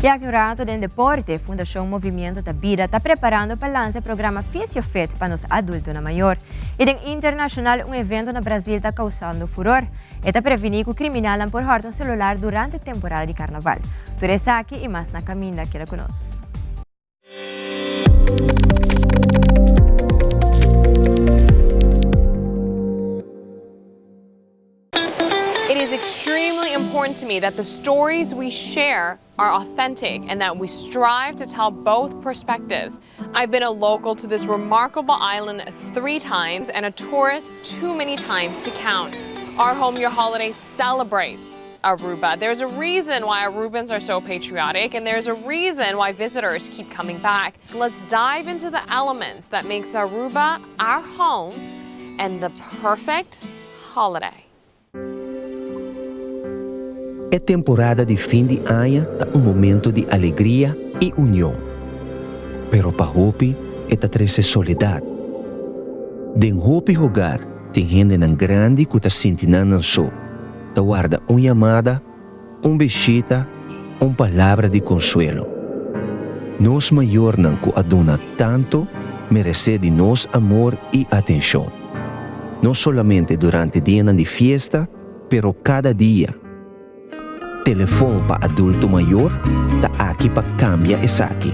E aqui no Rato do Deporte, Fundação Movimento da Vida está preparando para lançar o programa Fisiofit para os adultos na maior. E tem internacional evento no Brasil está causando furor. E está prevenir que o criminal não por um celular durante a temporada de carnaval. Tudo isso aqui e mais na caminho aqui conosco. It is extremely important to me that the stories we share are authentic and that we strive to tell both perspectives. I've been a local to this remarkable island 3 times and a tourist too many times to count. Our Home Your Holiday celebrates Aruba. There's a reason why Arubans are so patriotic, and there's a reason why visitors keep coming back. Let's dive into the elements that makes Aruba our home and the perfect holiday. É temporada de fim de ano, tá momento de alegria e união. Pero para Hopi, é treze soledade. Den Hopi hogar, tem gente nan grande que tá sentindo no sol. Tá guarda chamada, besita, palavra de consuelo. Nos maior nan que aduna tanto, merece de nos amor e atenção. Não solamente durante dia de fiesta, pero cada dia. Telefone para adulto maior, está aqui para cambiar isso aqui.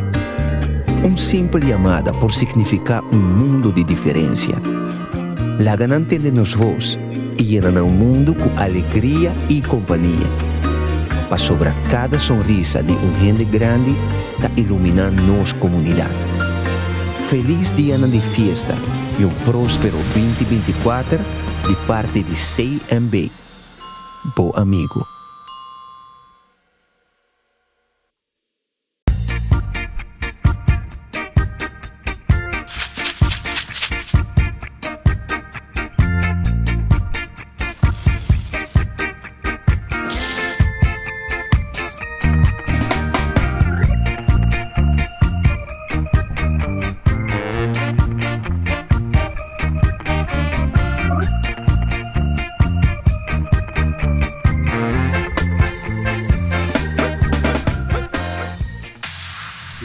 Simples chamada por significar mundo de diferença. Laga não entende nos voz e llena um mundo com alegria e companhia. Para sobrar cada sonrisa de gente grande, está iluminar nossa comunidade. Feliz dia de fiesta e próspero 2024 de parte de CMB. Bom amigo.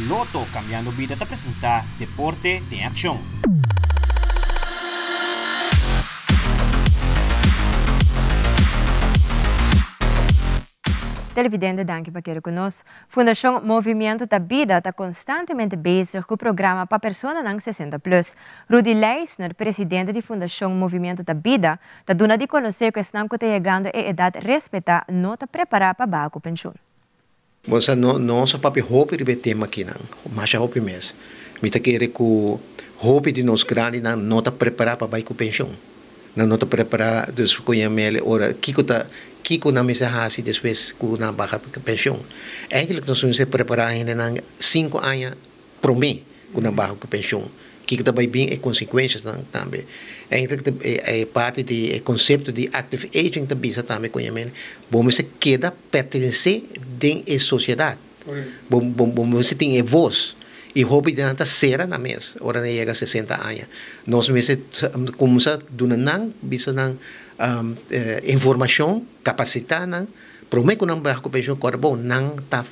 Loto Cambiando Vida te apresenta Deporte em Ação. Televidente, danke por querer conosco. Fundação Movimento da Vida está constantemente bezig com o programa para pessoas não 60+. Rudy Leisner, presidente da Fundação Movimento da Vida, está dando de conhecer que estão chegando a idade respeitar, não está preparada para baixo pensão. Você não só para hope de tema aqui não, mas já hope mesmo. Me tá querer que hope de nós grande não está preparado para baixo pensão. Não está preparado dos conhecimentos ora Kiko na mesa hasi depois com na baixa pensão. Eigenlijk nós vamos se preparar ainda em 5 anos para mim com na baixa pensão. Kiko também bem as consequências também. Eigenlijk é parte do conceito de active aging também conhecimento. Vamos se queda pertencer à sociedade. Vamos se tem voz. E hobby de nanta será na mesa, ora não chega a 60 anos. Nós começamos a dar bisa nang informação, capacidade, para o meio que não vai pensão corpo não tá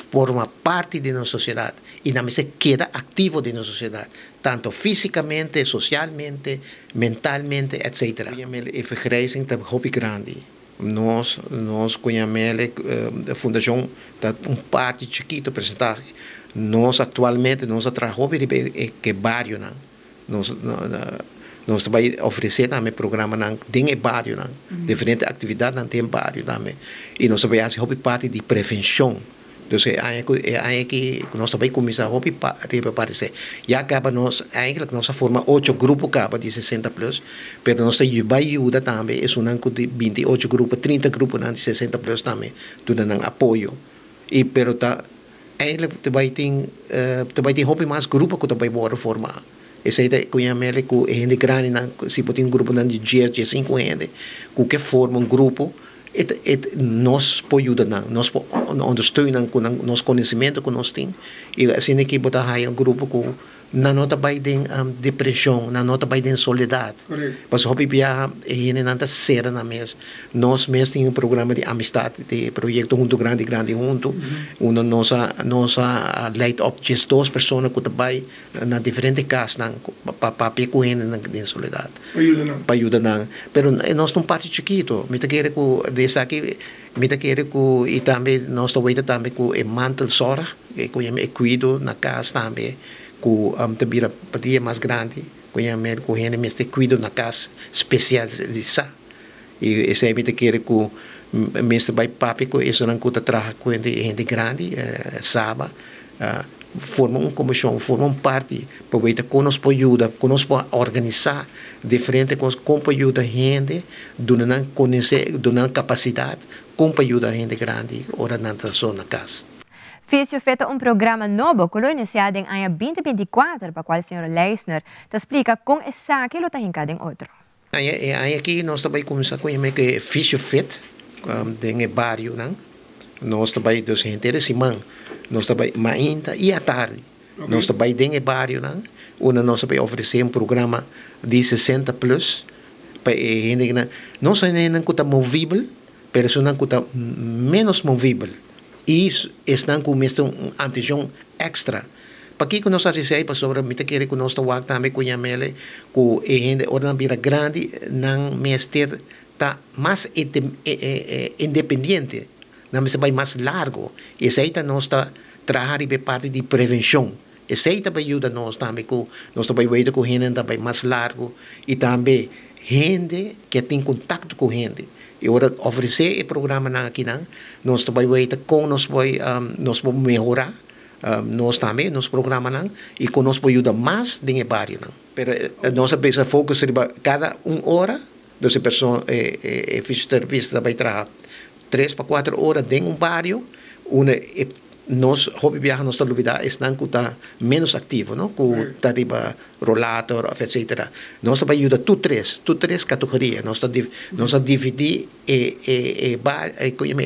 forma parte da nossa sociedade e não se queda ativo da nossa sociedade, tanto fisicamente, socialmente, mentalmente, etc. E vergrijzing tem hobby grande. Nós conhecemos a fundação tá parte chiquito apresentar. Nós atualmente nós trabalhamos que barrio nós também oferecer também programa em barrio diferentes atividades tem barrio também e nós também fazemos parte de prevenção Dus eigenlijk nós também começar a reparecer. Já acaba nós, eigenlijk nós forma 8 grupos acaba de 60 plus, pero nós vai ajuda também, é um de 28 grupos, 30 grupos de 60 plus também, tudo nang apoio. E pero tá eigenlijk também tem hopi mais grupos que também bora formar. Esse aí conhece que gente grande, se tem um grupo de 10, 5 gente, que forma grupo. Nós podemos nós ondersteunen com nosso conhecimento que nós temos e assim que botar aí grupo com na nota vai tem depressão, na nota vai tem soledade. Mas hobby via e nanta ser na mês. Nós mesmo tem programa de amistade, de projeto junto grande junto. Nossa light up just 2 pessoas que vai na diferentes casas na papi com ele na soledade. Para ajudar não. Pero nós não parte chiquito. Me te quer com dessa aqui, me te quer com e também nós também com o mantel sora, que eu cuido na casa também. Com também a dia mais grande, com a gente me cuido na casa especializada. E esse aí me quer com mestre vai papi com isso não conta trabalha com gente grande, sábado, forma comissão, forma parte para ver como nós podemos ajudar, como nós podemos organizar diferente como ajuda gente, dando conhecer, dando capacidade, como ajuda gente grande, ora na zona casa. Fisio feito programa novo colonizado em ano 2024, para qual o Sr. Leisner te explica como essa que lo tahinka den outro. Aqui nós também começamos com o que Fisio feito em barrio, nós também dos gente de semana, nós também mainta e à tarde, nós também em barrio, nós também oferecemos programa de 60 plus para gente não só não custa movível, mas não custa menos movível. E estão com atenção extra. Para que nós fazemos sobre me querer que nós estamos também com a mele com gente ora bira grande não mestre tá mais independente, não me vai mais largo. E essa aí nós está trabalhando em parte de prevenção. Essa aí também ajuda nós também com nós também veio com gente também mais largo e também gente que tem contato com gente. E ora oferecer o programa aqui nós também vai com nós vamos melhorar nós também nos programa e com nós podemos ajudar mais no barrio pero nós pensa foco seria cada 1 hora dessa pessoa fisioterapista vai trabalhar 3 para 4 horas dentro barrio nós hobby viajar nós talvez estão menos ativo não com tarifa rollator etc nós vai ajudar tu três categorias nós dividir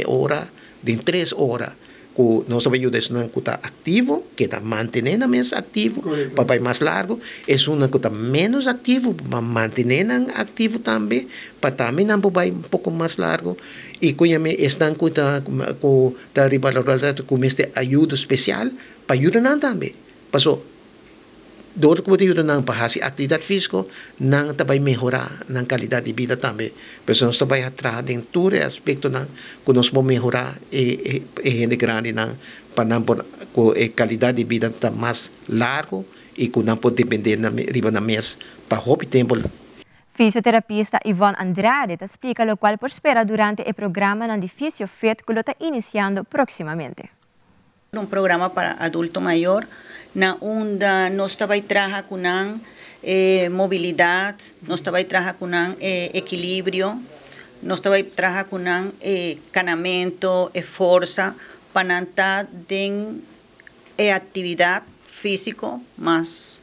hora de 3 horas com nós vai ajudar isso não está ativo que está mantendo mais ativo para vai mais largo é uma que está menos ativo para manter ativo também para também não vai pouco mais largo e com estão com tarifa rollator com este ajuda especial para ajudar também passou do que pode ajudar para fazer atividade física não também melhorar na qualidade de vida também mas nós também atrás em todo aspecto que nós podemos melhorar e gente grande para não com a qualidade de vida tá mais largo e que não pode depender na mês para o tempo. Fisioterapista Yvonne Andrade te explica lo cual prospera durante el programa de Fisio Fit que lo está iniciando próximamente. Un programa para adulto mayor na onda nós também trabalha com mobilidade, nós também trabalha com equilíbrio, nós também trabalha com canamento e força para não estar em atividade física mais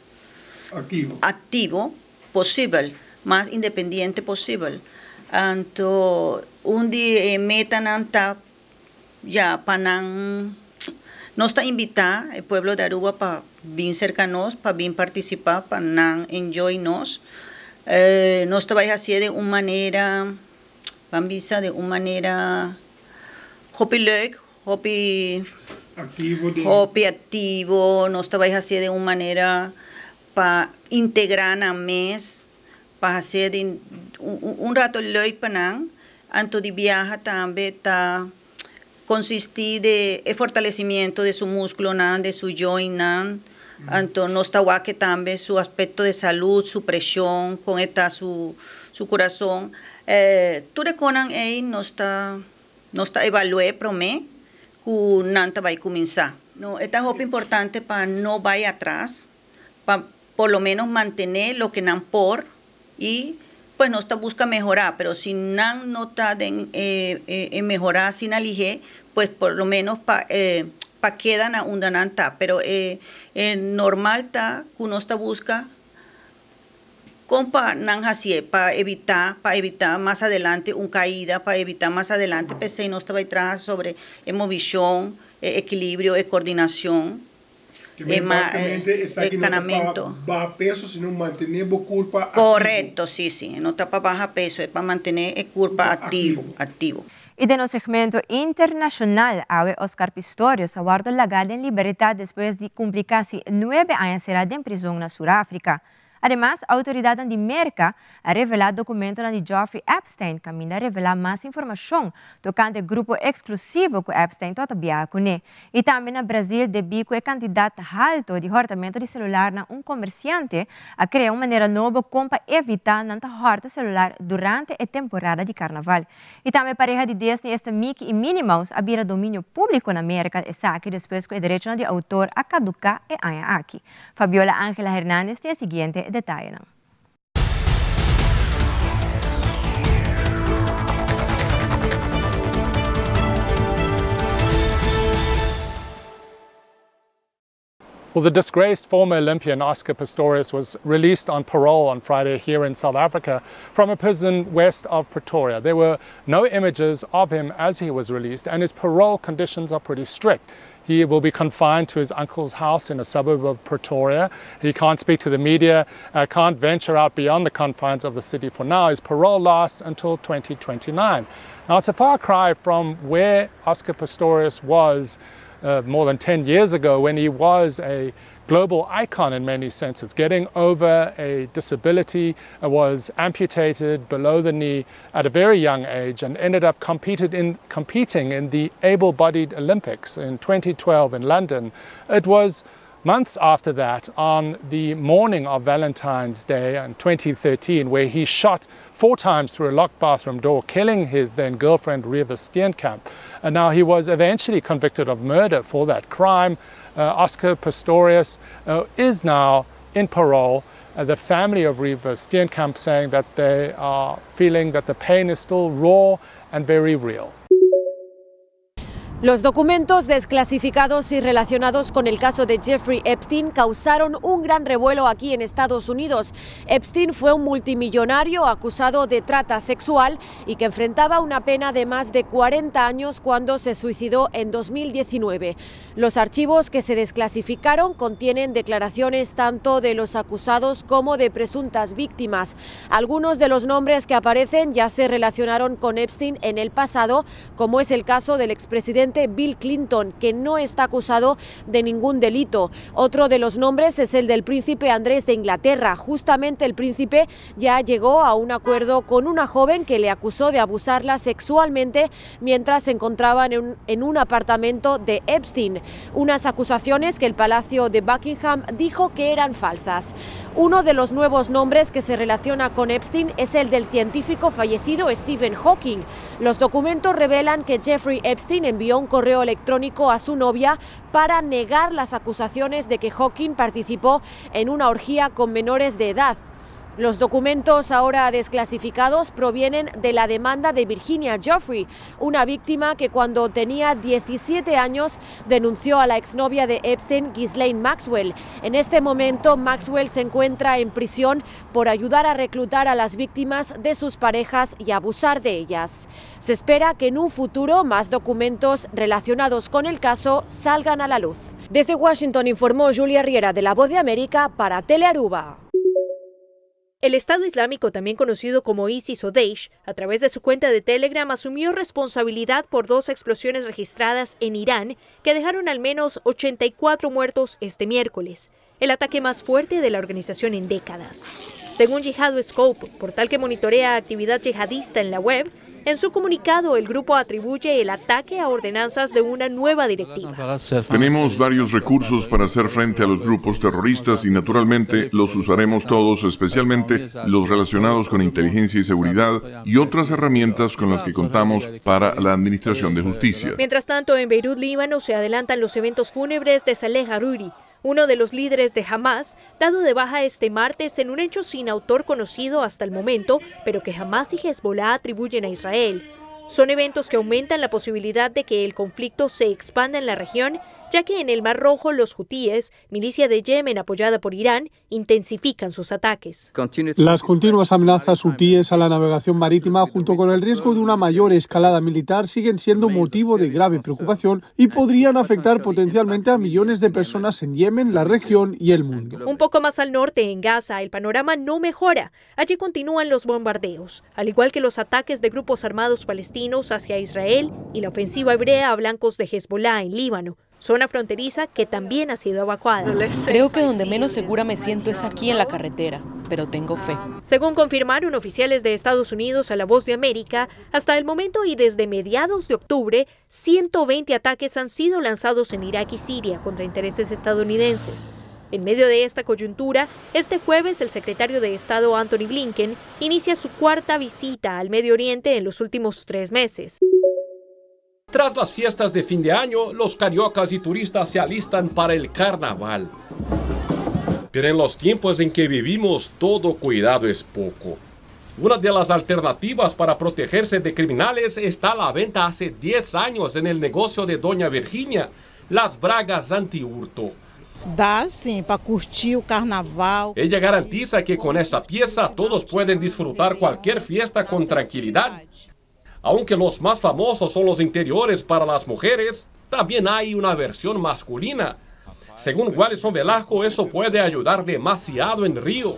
ativo possível, mais independente possível. Então, meta não está já para não nós está invitar o pueblo de Aruba para vir cerca nós, para vir participar, para não enjoy nós. Nós trabalhamos assim de uma maneira, vamos de uma maneira hobby leuk, hobby ativo. Nós trabalhamos assim de uma maneira para integrar na mês, para fazer rato leuk para não. Antes de viajar também está consiste de fortalecimiento de su músculo, de su joint, entonces no está que también su aspecto de salud, su presión, con esta su corazón. Tú reconan no está evalué pro mí, que nanta va a comenzar. No, esta es importante para no vaya atrás, para por lo menos mantener lo que nan por y pues no está busca mejorar, pero si nan no está en mejorar sin alige, pues por lo menos pa quedan a un dananta, pero normal está que uno está busca compa nan hasie para evitar más adelante una caída, para evitar más adelante pues no estaba atrás sobre movilización, equilibrio, coordinación. Entrenamiento. Baja peso, sino mantener la culpa. Correcto, activo. Sí. No está para baja peso, es para mantener el culpa activo. Y de nuestro segmento internacional, Oscar Pistorius ha guardado lagado en libertad después de cumplir casi 9 años en prisión en Sudáfrica. Además, la autoridad de América ha revelado documentos de Jeffrey Epstein, que a revelar más información tocante el grupo exclusivo que Epstein todavía con. Y también en Brasil, debido a candidato alto de hortamento de celular de un comerciante, ha creado una manera nueva para evitar nanta horta celular durante la temporada de carnaval. Y también pareja de Disney, Mickey y Minnie Mouse, había dominio público en América y después que el derecho de autor a caducar aquí. Fabiola Ángela Hernández tiene el siguiente detalle. Well, the disgraced former Olympian Oscar Pistorius was released on parole on Friday here in South Africa from a prison west of Pretoria. There were no images of him as he was released, and his parole conditions are pretty strict. He will be confined to his uncle's house in a suburb of Pretoria. He can't speak to the media, can't venture out beyond the confines of the city for now. His parole lasts until 2029. Now, it's a far cry from where Oscar Pistorius was more than 10 years ago, when he was a global icon in many senses, getting over a disability, was amputated below the knee at a very young age, and ended up competing in the able-bodied Olympics in 2012 in London. It was months after that, on the morning of Valentine's Day in 2013, where he shot 4 times through a locked bathroom door, killing his then girlfriend Reeva Steenkamp. And now he was eventually convicted of murder for that crime. Oscar Pistorius is now in parole. The family of Reeva Steenkamp saying that they are feeling that the pain is still raw and very real. Los documentos desclasificados y relacionados con el caso de Jeffrey Epstein causaron un gran revuelo aquí en Estados Unidos. Epstein fue un multimillonario acusado de trata sexual y que enfrentaba una pena de más de 40 años cuando se suicidó en 2019. Los archivos que se desclasificaron contienen declaraciones tanto de los acusados como de presuntas víctimas. Algunos de los nombres que aparecen ya se relacionaron con Epstein en el pasado, como es el caso del expresidente Bill Clinton, que no está acusado de ningún delito. Otro de los nombres es el del príncipe Andrés de Inglaterra. Justamente el príncipe ya llegó a un acuerdo con una joven que le acusó de abusarla sexualmente mientras se encontraban en un apartamento de Epstein. Unas acusaciones que el Palacio de Buckingham dijo que eran falsas. Uno de los nuevos nombres que se relaciona con Epstein es el del científico fallecido Stephen Hawking. Los documentos revelan que Jeffrey Epstein envió un correo electrónico a su novia para negar las acusaciones de que Hawking participó en una orgía con menores de edad. Los documentos ahora desclasificados provienen de la demanda de Virginia Giuffre, una víctima que cuando tenía 17 años denunció a la exnovia de Epstein, Ghislaine Maxwell. En este momento, Maxwell se encuentra en prisión por ayudar a reclutar a las víctimas de sus parejas y abusar de ellas. Se espera que en un futuro más documentos relacionados con el caso salgan a la luz. Desde Washington informó Julia Riera de La Voz de América para Telearuba. El Estado Islámico, también conocido como ISIS o Daesh, a través de su cuenta de Telegram asumió responsabilidad por 2 explosiones registradas en Irán que dejaron al menos 84 muertos este miércoles, el ataque más fuerte de la organización en décadas. Según Jihad Scope, portal que monitorea actividad yihadista en la web, En su comunicado, el grupo atribuye el ataque a ordenanzas de una nueva directiva. Tenemos varios recursos para hacer frente a los grupos terroristas y naturalmente los usaremos todos, especialmente los relacionados con inteligencia y seguridad y otras herramientas con las que contamos para la administración de justicia. Mientras tanto, en Beirut, Líbano, se adelantan los eventos fúnebres de Saleh Haruri, uno de los líderes de Hamas, dado de baja este martes en un hecho sin autor conocido hasta el momento, pero que Hamas y Hezbollah atribuyen a Israel. Son eventos que aumentan la posibilidad de que el conflicto se expanda en la región, ya que en el Mar Rojo los hutíes, milicia de Yemen apoyada por Irán, intensifican sus ataques. Las continuas amenazas hutíes a la navegación marítima, junto con el riesgo de una mayor escalada militar, siguen siendo motivo de grave preocupación y podrían afectar potencialmente a millones de personas en Yemen, la región y el mundo. Un poco más al norte, en Gaza, el panorama no mejora. Allí continúan los bombardeos, al igual que los ataques de grupos armados palestinos hacia Israel y la ofensiva hebrea a blancos de Hezbollah en Líbano, zona fronteriza que también ha sido evacuada. Creo que donde menos segura me siento es aquí en la carretera, pero tengo fe. Según confirmaron oficiales de Estados Unidos a La Voz de América, hasta el momento y desde mediados de octubre, 120 ataques han sido lanzados en Irak y Siria contra intereses estadounidenses. En medio de esta coyuntura, este jueves el secretario de Estado Antony Blinken inicia su cuarta visita al Medio Oriente en los últimos 3 meses. Tras las fiestas de fin de año, los cariocas y turistas se alistan para el carnaval. Pero en los tiempos en que vivimos, todo cuidado es poco. Una de las alternativas para protegerse de criminales está a la venta hace 10 años en el negocio de Doña Virginia, las bragas anti-hurto. Dá sim, para curtir o carnaval. Ella garantiza que con esta pieza todos pueden disfrutar cualquier fiesta con tranquilidad. Aunque los más famosos son los interiores para las mujeres, también hay una versión masculina. Según Wallison Velasco, eso puede ayudar demasiado en Río.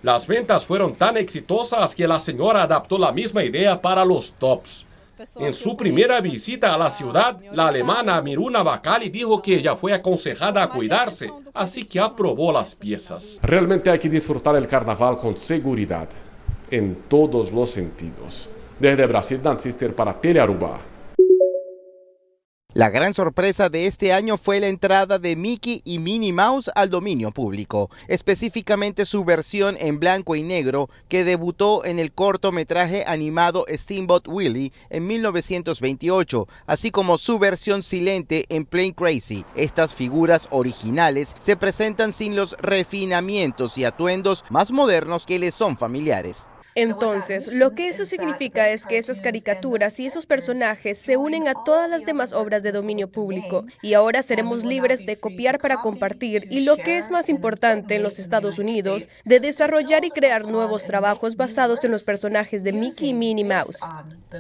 Las ventas fueron tan exitosas que la señora adaptó la misma idea para los tops. En su primera visita a la ciudad, la alemana Miruna Bacali dijo que ella fue aconsejada a cuidarse, así que aprobó las piezas. Realmente hay que disfrutar el carnaval con seguridad, en todos los sentidos. Desde Brasil, Dan Sister para Telearuba. La gran sorpresa de este año fue la entrada de Mickey y Minnie Mouse al dominio público, específicamente su versión en blanco y negro que debutó en el cortometraje animado Steamboat Willie en 1928, así como su versión silente en Plane Crazy. Estas figuras originales se presentan sin los refinamientos y atuendos más modernos que les son familiares. Entonces, lo que eso significa es que esas caricaturas y esos personajes se unen a todas las demás obras de dominio público y ahora seremos libres de copiar para compartir y, lo que es más importante en los Estados Unidos, de desarrollar y crear nuevos trabajos basados en los personajes de Mickey y Minnie Mouse.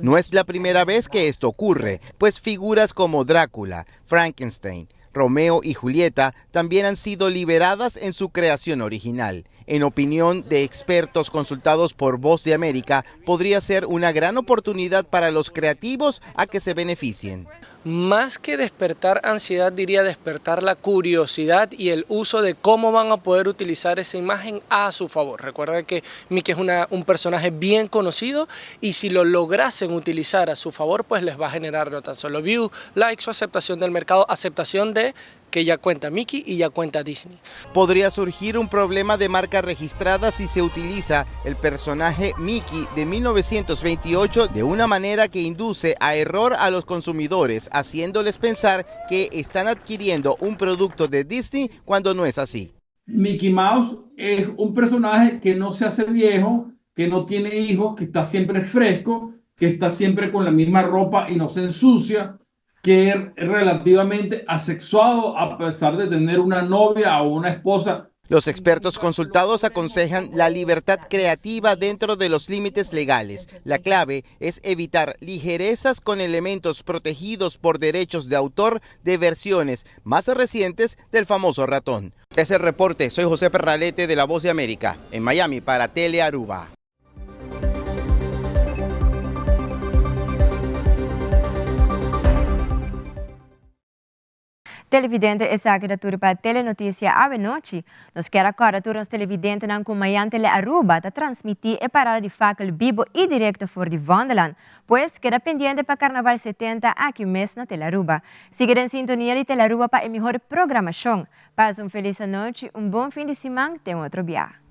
No es la primera vez que esto ocurre, pues figuras como Drácula, Frankenstein, Romeo y Julieta también han sido liberadas en su creación original. En opinión de expertos consultados por Voz de América, podría ser una gran oportunidad para los creativos a que se beneficien. Más que despertar ansiedad, diría despertar la curiosidad y el uso de cómo van a poder utilizar esa imagen a su favor. Recuerda que Mickey es un personaje bien conocido y si lo lograsen utilizar a su favor, pues les va a generar no tan solo views, likes o aceptación del mercado, aceptación de que ya cuenta Mickey y ya cuenta Disney. Podría surgir un problema de marca registrada si se utiliza el personaje Mickey de 1928 de una manera que induce a error a los consumidores, haciéndoles pensar que están adquiriendo un producto de Disney cuando no es así. Mickey Mouse es un personaje que no se hace viejo, que no tiene hijos, que está siempre fresco, que está siempre con la misma ropa y no se ensucia, que es relativamente asexuado a pesar de tener una novia o una esposa. Los expertos consultados aconsejan la libertad creativa dentro de los límites legales. La clave es evitar ligerezas con elementos protegidos por derechos de autor de versiones más recientes del famoso ratón. Es el reporte. Soy José Perralete de La Voz de América, en Miami para Telearuba. Televidente esa aqui da turpa Telenotícia Ave Noite. Nos quer agora turnos televidente ng kumayante le Aruba ta transmitir e parada de fakel vivo e directo for de Wonderland. Pues queda pendiente para Carnaval 70 aqui mês na Telaruba. Siga em sintonia de Telaruba para a melhor programação. Paz feliz noite, bom fim de semana, tem outro dia.